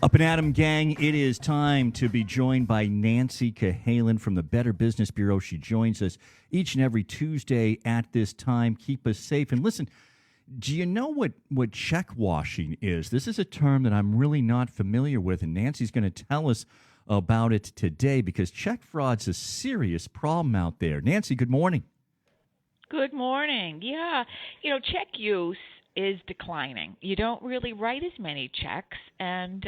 Up and Adam gang, it is time to be joined by Nancy Cahalen from the Better Business Bureau. She joins us each and every Tuesday at this time. Keep us safe. And listen, do you know what check washing is? This is a term that I'm really not familiar with, and Nancy's going to tell us about it today because check fraud's a serious problem out there. Nancy, good morning. Good morning. Yeah, check use is declining. You don't really write as many checks, and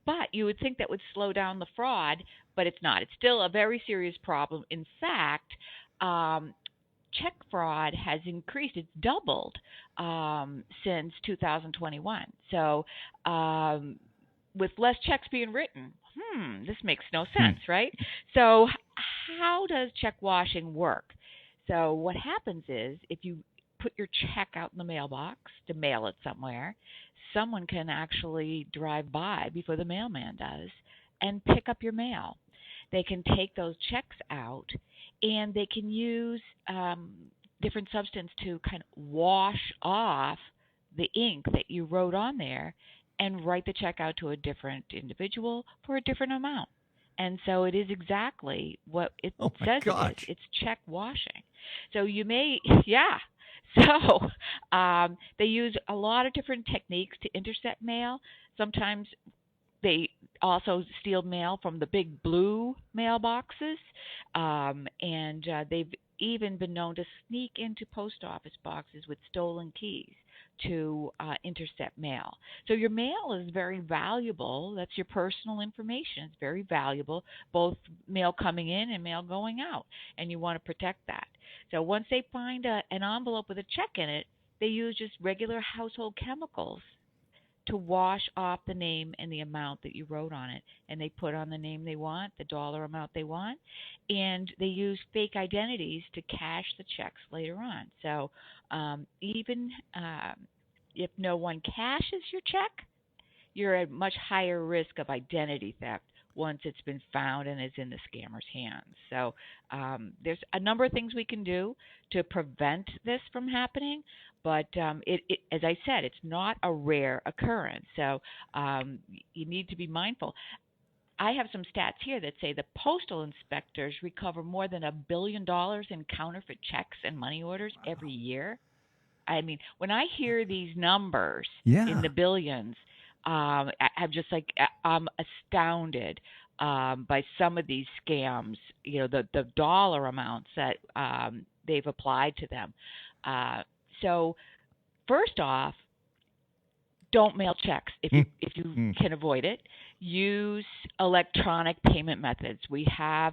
but you would think that would slow down the fraud, but it's not. It's still a very serious problem. In fact, check fraud has increased. It's doubled since 2021. So with less checks being written, this makes no sense, right? So how does check washing work? So what happens is if you put your check out in the mailbox to mail it somewhere, someone can actually drive by before the mailman does and pick up your mail. They can take those checks out and they can use different substance to kind of wash off the ink that you wrote on there and write the check out to a different individual for a different amount. And so it is exactly what it says it is. It's check washing. So you may, So they use a lot of different techniques to intercept mail. Sometimes they also steal mail from the big blue mailboxes, and they've even been known to sneak into post office boxes with stolen keys to intercept mail. So your mail is very valuable. That's your personal information. It's very valuable, both mail coming in and mail going out, and you want to protect that. So once they find an envelope with a check in it, they use just regular household chemicals to wash off the name and the amount that you wrote on it. And they put on the name they want, the dollar amount they want, and they use fake identities to cash the checks later on. So even if no one cashes your check, you're at much higher risk of identity theft once it's been found and is in the scammer's hands. So there's a number of things we can do to prevent this from happening, but as I said, it's not a rare occurrence. So you need to be mindful. I have some stats here that say the postal inspectors recover more than $1 billion in counterfeit checks and money orders every year. I mean, when I hear these numbers in the billions, I'm just I'm astounded by some of these scams. The dollar amounts that they've applied to them. So, first off, don't mail checks if you can avoid it. Use electronic payment methods. We have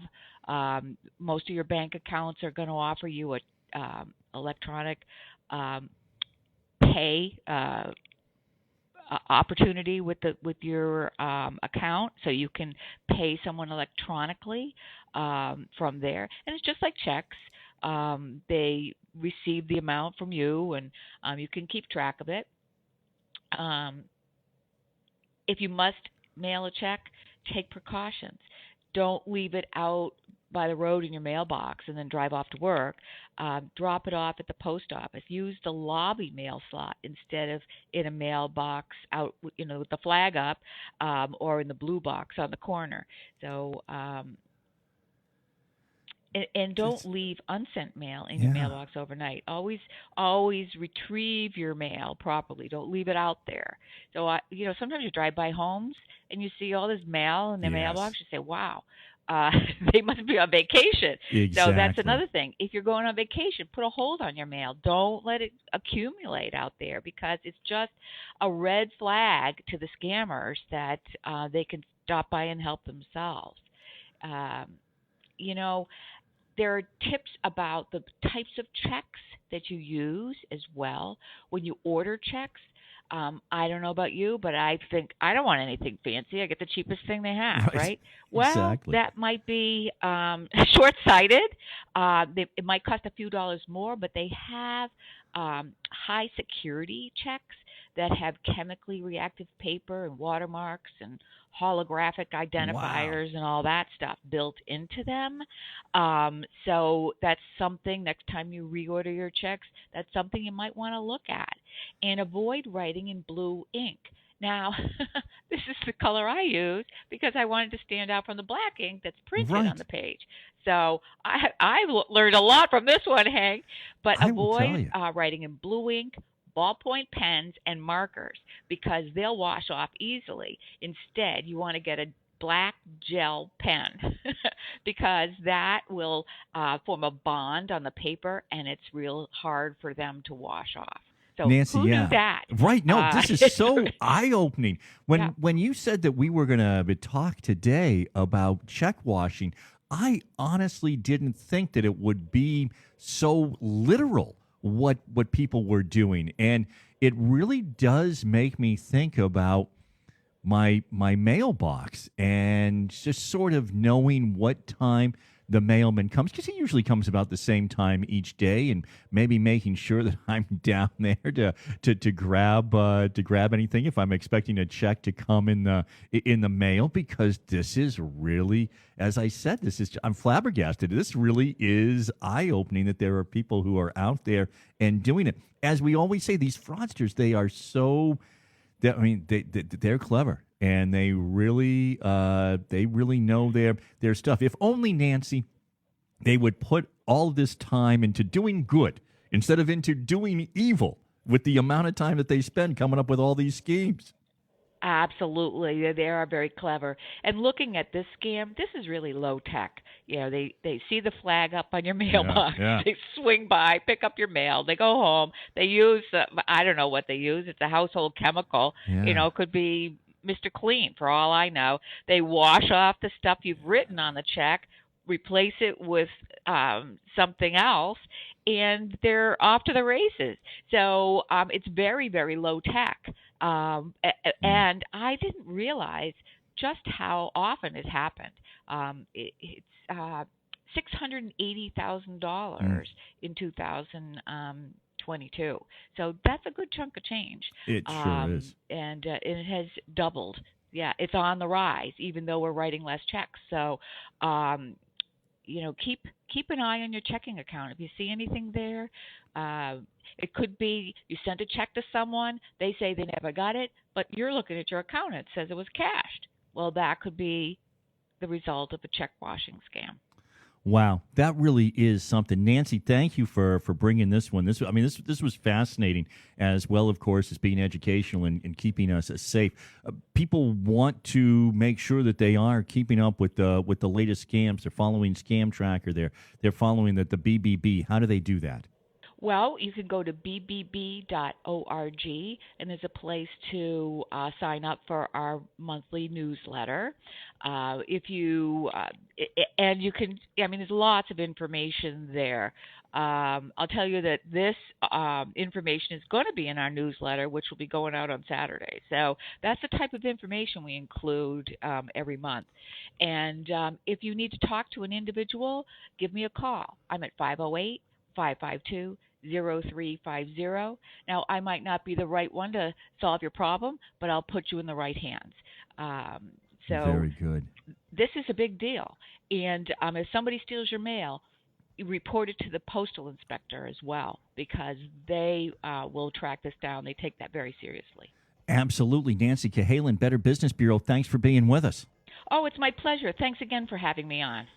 most of your bank accounts are going to offer you a electronic pay opportunity with your account, so you can pay someone electronically from there. And it's just like checks. They receive the amount from you, and you can keep track of it. If you must mail a check, take precautions. Don't leave it out by the road in your mailbox and then drive off to work. Drop it off at the post office. Use the lobby mail slot instead of in a mailbox out, with the flag up, or in the blue box on the corner. So, and don't leave unsent mail in your mailbox overnight. Always retrieve your mail properly. Don't leave it out there. So, sometimes you drive by homes and you see all this mail in their mailbox. You say, wow. They must be on vacation. Exactly. So that's another thing. If you're going on vacation, put a hold on your mail. Don't let it accumulate out there, because it's just a red flag to the scammers that they can stop by and help themselves. There are tips about the types of checks that you use as well when you order checks. I don't know about you, but I think I don't want anything fancy. I get the cheapest thing they have, right? Well, exactly. That might be short-sighted. It might cost a few dollars more, but they have high security checks that have chemically reactive paper and watermarks and holographic identifiers and all that stuff built into them. So that's something, next time you reorder your checks, that's something you might want to look at. And avoid writing in blue ink. Now, this is the color I use because I wanted to stand out from the black ink that's printed on Right. the page. So I learned a lot from this one, Hank. But I will tell avoid you. writing in blue ink, ballpoint pens, and markers because they'll wash off easily. Instead, you want to get a black gel pen because that will form a bond on the paper and it's real hard for them to wash off. So Nancy, who knew yeah. that? Right. No, this is so eye-opening. Yeah. When you said that we were going to talk today about check washing, I honestly didn't think that it would be so literal what people were doing. And it really does make me think about my mailbox and just sort of knowing what time the mailman comes, because he usually comes about the same time each day, and maybe making sure that I'm down there to grab anything if I'm expecting a check to come in the mail, because this is really, as I said, I'm flabbergasted. This really is eye-opening that there are people who are out there and doing it. As we always say, these fraudsters, they are so they're clever, and they really know their stuff. If only, Nancy, they would put all this time into doing good instead of into doing evil with the amount of time that they spend coming up with all these schemes. Absolutely, they are very clever. And looking at this scam, this is really low tech. They see the flag up on your mailbox. Yeah. They swing by, pick up your mail. They go home. They use I don't know what they use. It's a household chemical. Yeah. It could be Mr. Clean for all I know. They wash off the stuff you've written on the check, replace it with something else, and they're off to the races. So it's very, very low tech. And I didn't realize just how often it happened. It's $680,000 in 2022. So that's a good chunk of change. It sure is. And it has doubled. Yeah, it's on the rise, even though we're writing less checks. So, keep an eye on your checking account. If you see anything there, it could be you sent a check to someone, they say they never got it, but you're looking at your account and it says it was cashed. Well, that could be the result of a check washing scam. Wow, that really is something. Nancy, thank you for bringing this one. This was fascinating, as well, of course, as being educational and keeping us safe. People want to make sure that they are keeping up with the latest scams. They're following Scam Tracker. They're following the BBB. How do they do that? Well, you can go to bbb.org, and there's a place to sign up for our monthly newsletter. If you and you can, there's lots of information there. I'll tell you that this information is going to be in our newsletter, which will be going out on Saturday. So that's the type of information we include every month. And if you need to talk to an individual, give me a call. I'm at 508-552-0350. Now, I might not be the right one to solve your problem, but I'll put you in the right hands. Very good. This is a big deal. And if somebody steals your mail, you report it to the postal inspector as well, because they will track this down. They take that very seriously. Absolutely. Nancy Cahalen, Better Business Bureau, thanks for being with us. Oh, it's my pleasure. Thanks again for having me on.